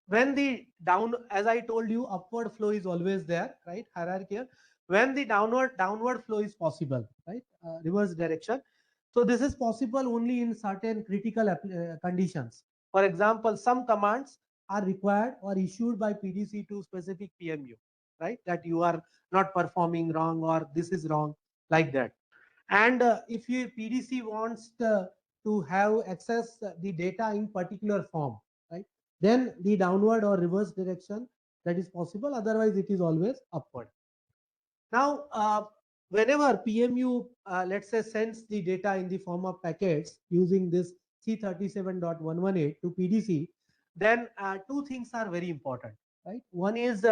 when the down, as I told you, upward flow is always there, right? Hierarchical. When the downward flow is possible, right? Reverse direction. So this is possible only in certain critical conditions. For example, some commands are required or issued by PDC to specific PMU, right? That you are not performing wrong or this is wrong, like that. And if your PDC wants to have access the data in particular form, right, then the downward or reverse direction that is possible. Otherwise, it is always upward. Now, whenever PMU, let's say, sends the data in the form of packets using this C37.118 to PDC, then two things are very important, right? One is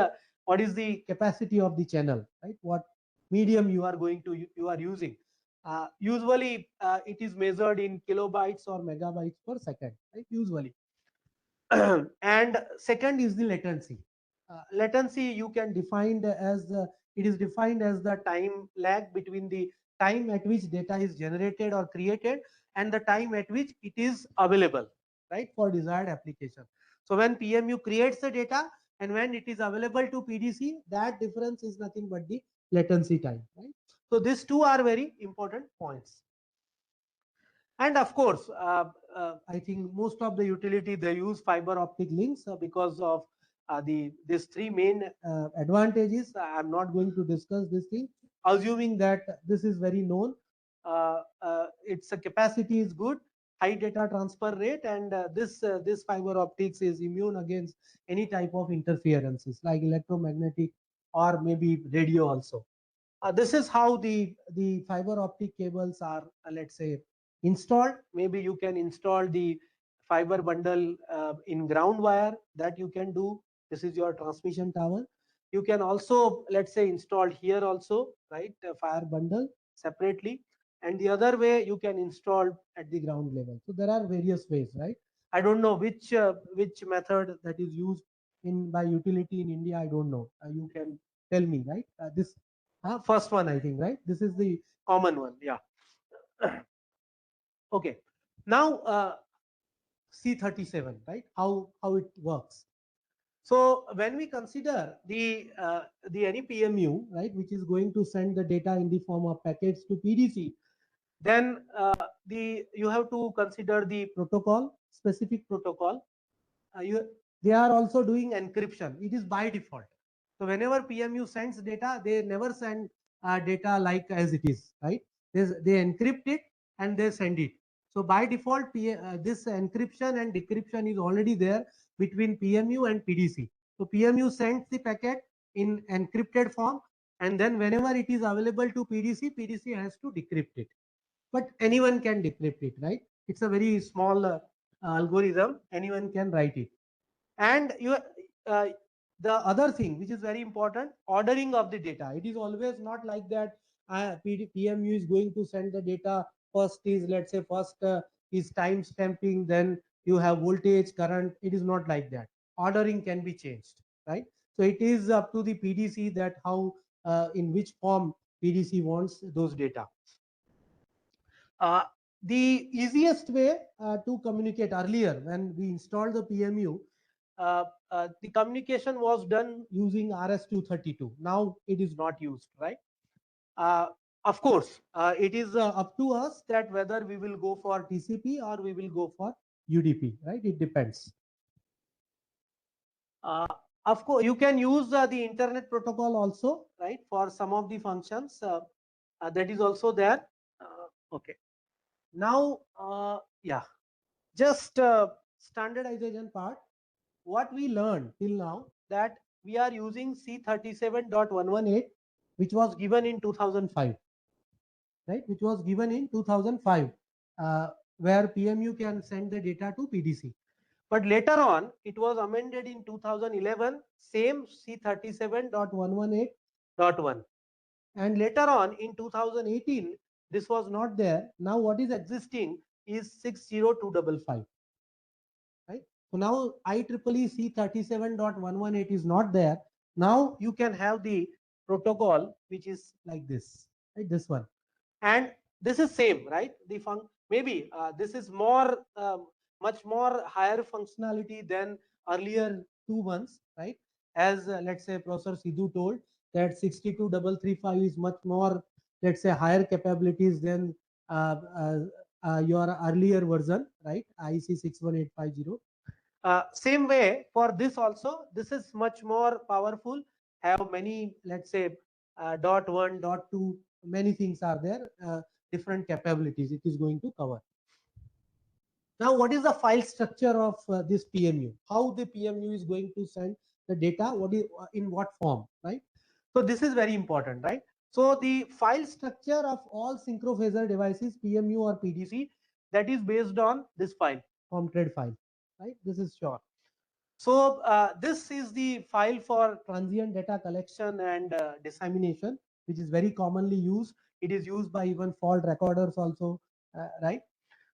what is the capacity of the channel, right? What medium you are using. Usually, it is measured in kilobytes or megabytes per second, right? Usually. And second is the latency. Latency you can define as it is defined as the time lag between the time at which data is generated or created and the time at which it is available, right, for desired application. So when PMU creates the data and when it is available to PDC, that difference is nothing but the latency time, right? So these two are very important points. And of course, I think most of the utility they use fiber optic links because of these three main advantages. I'm not going to discuss this thing, assuming that this is very known. Its capacity is good, high data transfer rate, and this fiber optics is immune against any type of interferences like electromagnetic or maybe radio also. This is how the fiber optic cables are, let's say, installed. Maybe you can install the fiber bundle in ground wire, that you can do. This is your transmission tower. You can also, let's say, install here also, right, a fire bundle separately, and the other way you can install at the ground level. So there are various ways, right? I don't know which method that is used in by utility in India. I don't know. You can tell me, right? This first one, I think, right? This is the common one. Yeah. Okay. Now, C37, right? How it works. So when we consider the any PMU, right, which is going to send the data in the form of packets to PDC, then you have to consider the protocol, specific protocol. They are also doing encryption. It is by default. So whenever PMU sends data, they never send data like as it is, right? They encrypt it and they send it. So by default, this encryption and decryption is already there between PMU and PDC. So PMU sends the packet in encrypted form, and then whenever it is available to PDC, PDC has to decrypt it. But anyone can decrypt it, right? It's a very small algorithm. Anyone can write it. And uh, the other thing which is very important, ordering of the data. It is always not like that PMU is going to send the data first is, let's say, first is time stamping, then you have voltage, current. It is not like that. Ordering can be changed, right? So it is up to the PDC that how in which form PDC wants those data. uh, the easiest way to communicate, earlier when we installed the PMU, the communication was done using RS-232. Now it is not used, right? Of course, it is up to us that whether we will go for TCP or we will go for UDP, right? It depends. Of course, you can use the internet protocol also, right, for some of the functions. That is also there. Okay. Now, yeah, just standardization part. What we learned till now, that we are using C37.118, which was given in 2005, right? Which was given in 2005, where PMU can send the data to PDC. But later on, it was amended in 2011, same C37.118.1. And later on in 2018, this was not there. Now what is existing is 60255, right? So now IEEE C37.118 is not there. Now you can have the protocol which is like this, right? This one. And this is same, right? The maybe this is more much more higher functionality than earlier two ones, right? As let's say Professor Sidhu told that 62335 is much more, let's say, higher capabilities than uh, uh, your earlier version, right? IEC 61850. Same way for this also, this is much more powerful, have many, let's say, dot one, dot two, many things are there, different capabilities it is going to cover. Now, what is the file structure of this PMU? How the PMU is going to send the data? What is in what form, right? So this is very important, right? So the file structure of all synchrophaser devices, PMU or PDC, that is based on this file, ComTrade file, right? This is sure. So this is the file for transient data collection and dissemination, which is very commonly used. It is used by even fault recorders also, right?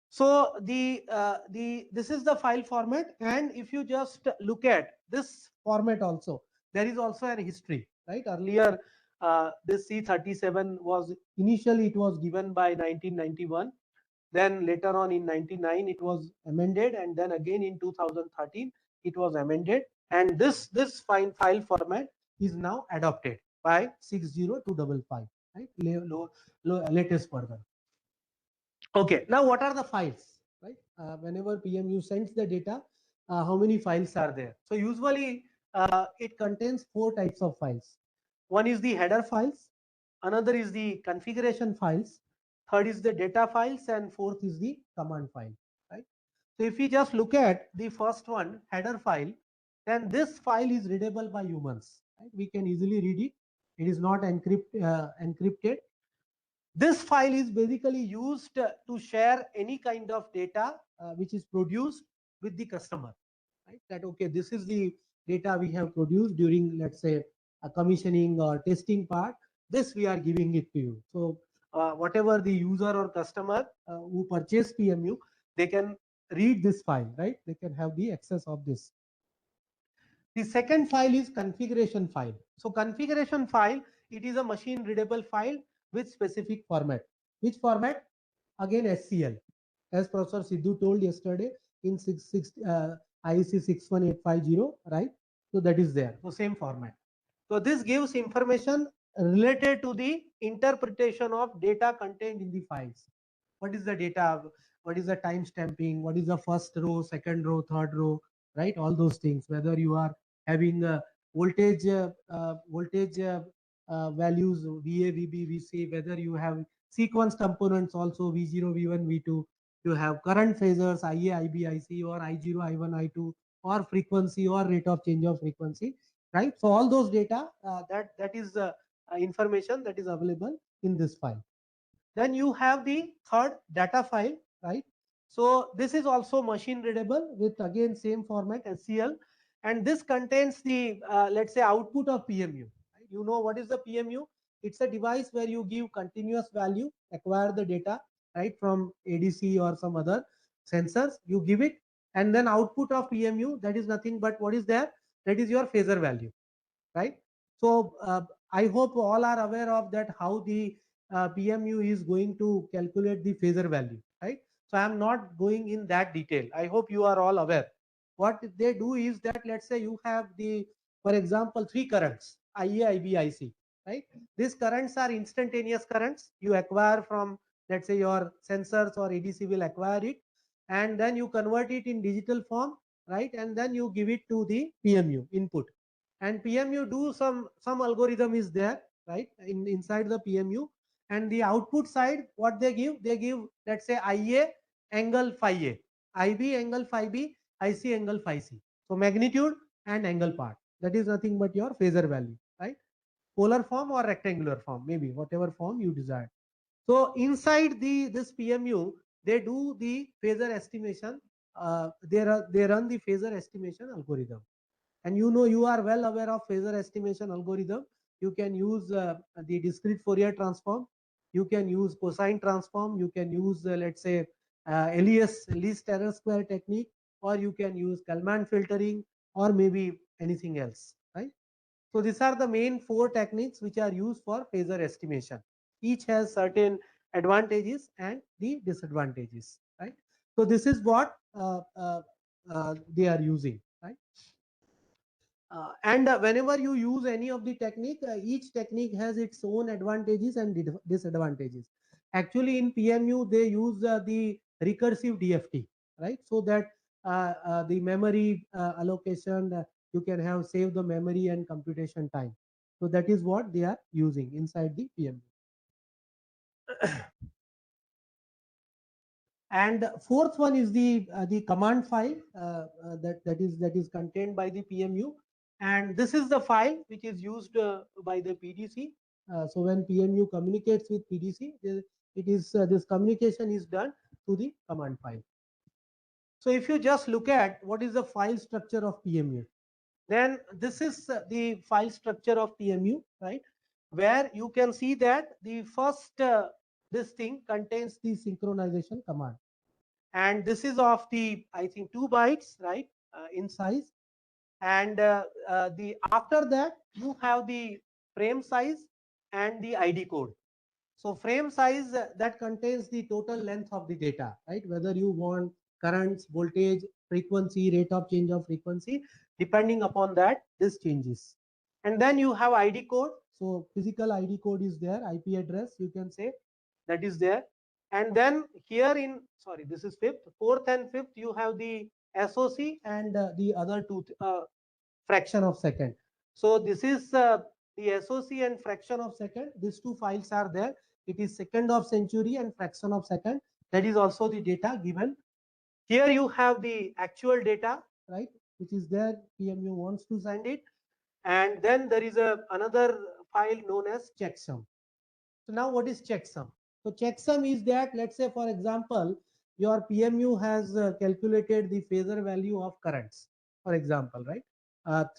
So this is the file format, and if you just look at this format also, there is also a history, right? Earlier, this C37 was initially it was given by 1991. Then later on in 99 it was amended, and then again in 2013 it was amended, and this file format is now adopted by 60255, right? Latest version. Okay, now what are the files, right? Whenever PMU sends the data, how many files are there? So usually it contains four types of files. One is the header files, another is the configuration files, third is the data files, and fourth is the command file, right? So if we just look at the first one, header file, then this file is readable by humans, right? We can easily read it. It is not encrypted. This file is basically used to share any kind of data which is produced with the customer, right? That okay, this is the data we have produced during, let's say, a commissioning or testing part. This we are giving it to you. So whatever the user or customer who purchase PMU, they can read this file, right? They can have the access of this. The second file is configuration file. So configuration file, it is a machine readable file with specific format. Which format? Again SCL. As Professor Sidhu told yesterday in IEC 61850, right? So that is there. So same format. So this gives information related to the interpretation of data contained in the files. What is the data? What is the time stamping? What is the first row, second row, third row, right? All those things. Whether you are having voltage values, VA, VB, VC, whether you have sequence components also, V0, V1, V2, you have current phasors, IA, IB, IC, or I0, I1, I2, or frequency or rate of change of frequency, right? So all those data, that is information that is available in this file. Then you have the third data file, right? So this is also machine readable with again same format SCL, and this contains the let's say output of PMU. Right? You know what is the PMU? It's a device where you give continuous value, acquire the data, right, from ADC or some other sensors. You give it, and then output of PMU, that is nothing but what is there? That is your phasor value, right? So I hope all are aware of that, how the PMU is going to calculate the phasor value, right? So I am not going in that detail. I hope you are all aware. What they do is that, let's say you have the, for example, three currents, IA, IB, IC, right? These currents are instantaneous currents. You acquire from, let's say, your sensors or ADC will acquire it, and then you convert it in digital form, right? And then you give it to the PMU input, and PMU do some algorithm is there, right, inside the PMU, and the output side what they give, let's say, IA angle phi A, IB angle phi B, IC angle phi C. So magnitude and angle part, that is nothing but your phasor value, right? Polar form or rectangular form, maybe whatever form you desire. So inside this PMU, they do the phasor estimation. They run the phasor estimation algorithm, and you know, you are well aware of phasor estimation algorithm. you can use the discrete Fourier transform, you can use cosine transform, you can use let's say LES, least error square technique, or you can use Kalman filtering, or maybe anything else, right? So these are the main four techniques which are used for phasor estimation. Each has certain advantages and the disadvantages, right? So this is what they are using, right? And whenever you use any of the technique, each technique has its own advantages and disadvantages. Actually, in PMU, they use the recursive DFT, right? So that the memory allocation, you can have save the memory and computation time. So that is what they are using inside the PMU. And fourth one is the command file that is contained by the PMU, and this is the file which is used by the PDC. So when PMU communicates with PDC, it is this communication is done to the command file. So if you just look at what is the file structure of PMU, then this is the file structure of PMU, right? Where you can see that the first this thing contains the synchronization command, and this is of the, I think, 2 bytes, right, in size. And the after that you have the frame size and the ID code. So frame size that contains the total length of the data, right? Whether you want currents, voltage, frequency, rate of change of frequency, depending upon that, this changes. And then you have ID code. So physical ID code is there, IP address, you can say, that is there. And then here in, sorry, this is fifth, fourth and fifth, you have the SOC and the other two fraction of second. So this is the SOC and fraction of second. These two files are there. It is second of century and fraction of second. That is also the data given. Here you have the actual data, right, which is there. PMU wants to send it. And then there is another file known as checksum. So now what is checksum? So checksum is that, let's say for example, your PMU has calculated the phasor value of currents, for example, right?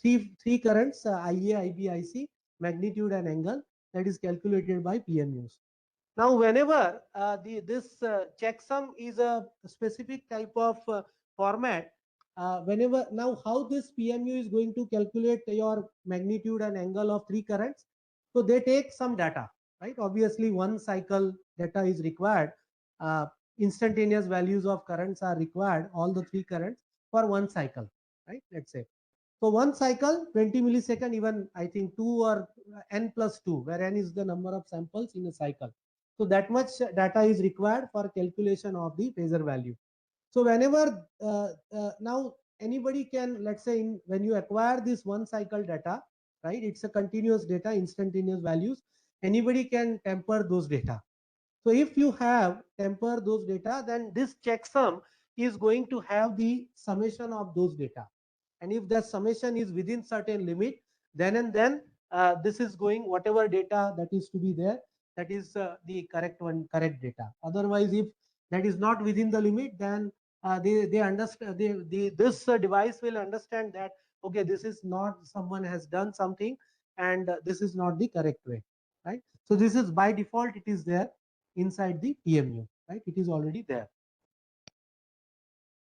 Three currents, IA, IB, IC, magnitude and angle, that is calculated by PMUs. Now, whenever this checksum is a specific type of format, whenever now how this PMU is going to calculate your magnitude and angle of three currents, so they take some data, right? Obviously, one cycle data is required. Uh, Instantaneous values of currents are required, all the three currents for one cycle, right? Let's say. So one cycle, 20 millisecond, even I think 2 or n plus 2, where n is the number of samples in a cycle. So that much data is required for calculation of the phasor value. So whenever now anybody can, let's say when you acquire this one cycle data, right, it's a continuous data, instantaneous values, anybody can temper those data. So if you have temper those data, then this checksum is going to have the summation of those data. And if the summation is within certain limit, then and then this is going, whatever data that is to be there, that is the correct one, correct data. Otherwise, if that is not within the limit, then they understand, this device will understand that, okay, this is not, someone has done something, and this is not the correct way, right? So this is by default, it is there inside the PMU, right? It is already there.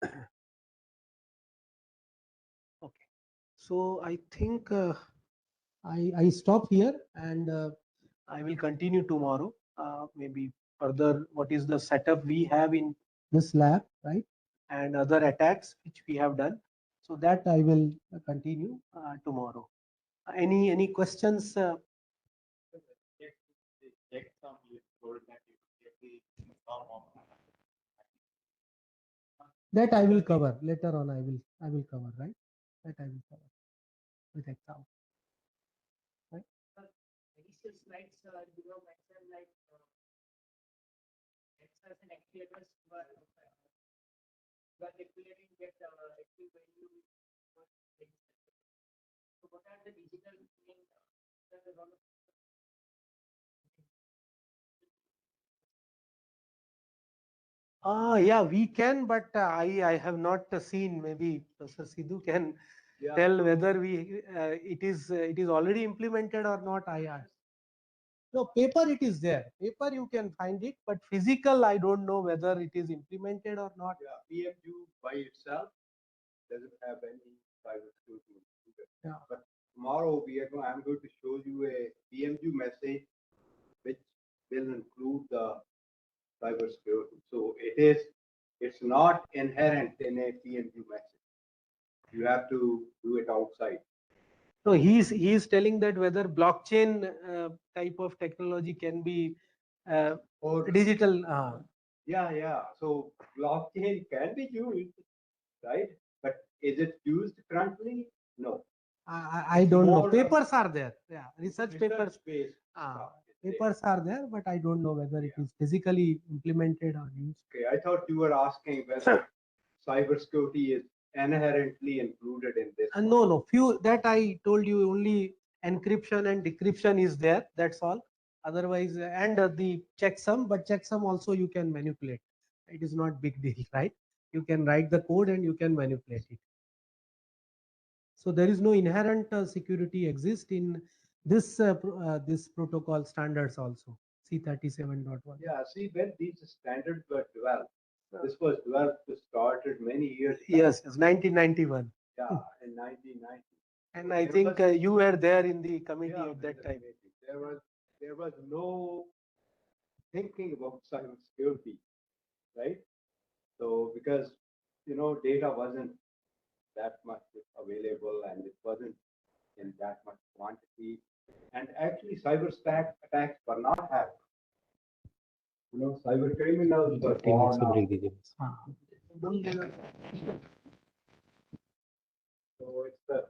Okay, so I think I stop here, and I will continue tomorrow. Maybe further, what is the setup we have in this lab, right? And other attacks which we have done. So that I will continue tomorrow. Any questions? That I will cover later on. I will cover, right? That I will cover with example. Right? Initial slides, you have mentioned like sensors and actuators were calculating that active value. So what are the digital yeah, we can, but I have not seen. Maybe Professor Sidhu can tell whether it is already implemented or not. I asked. No, paper it is there. Paper you can find it, but physical I don't know whether it is implemented or not. Yeah, PMU by itself doesn't have any cybersecurity included. Yeah. But tomorrow I'm going to show you a PMU message which will include the cybersecurity. So it's not inherent in a PMU message. You have to do it outside. So he's telling that whether blockchain type of technology can be Or digital. yeah. So blockchain can be used, right? But is it used currently? No. I don't know. Papers are there. Yeah, research papers. Based Papers are there, but I don't know whether it is physically implemented or used. Okay, I thought you were asking whether cybersecurity is inherently included in this. No. Few that I told you, only encryption and decryption is there. That's all. Otherwise, and the checksum, but checksum also you can manipulate. It is not big deal, right? You can write the code and you can manipulate it. So there is no inherent security exist in this protocol standards also. C37.1. Yeah, see, when these standards were developed, this was started many years back. Yes, 1991. Yeah, in 1990. And I think you were there in the committee at that time. There was no thinking about cybersecurity, right? So because data wasn't that much available and it wasn't in that much quantity, and actually attacks were not happening. Cyber criminals were born out. So it's the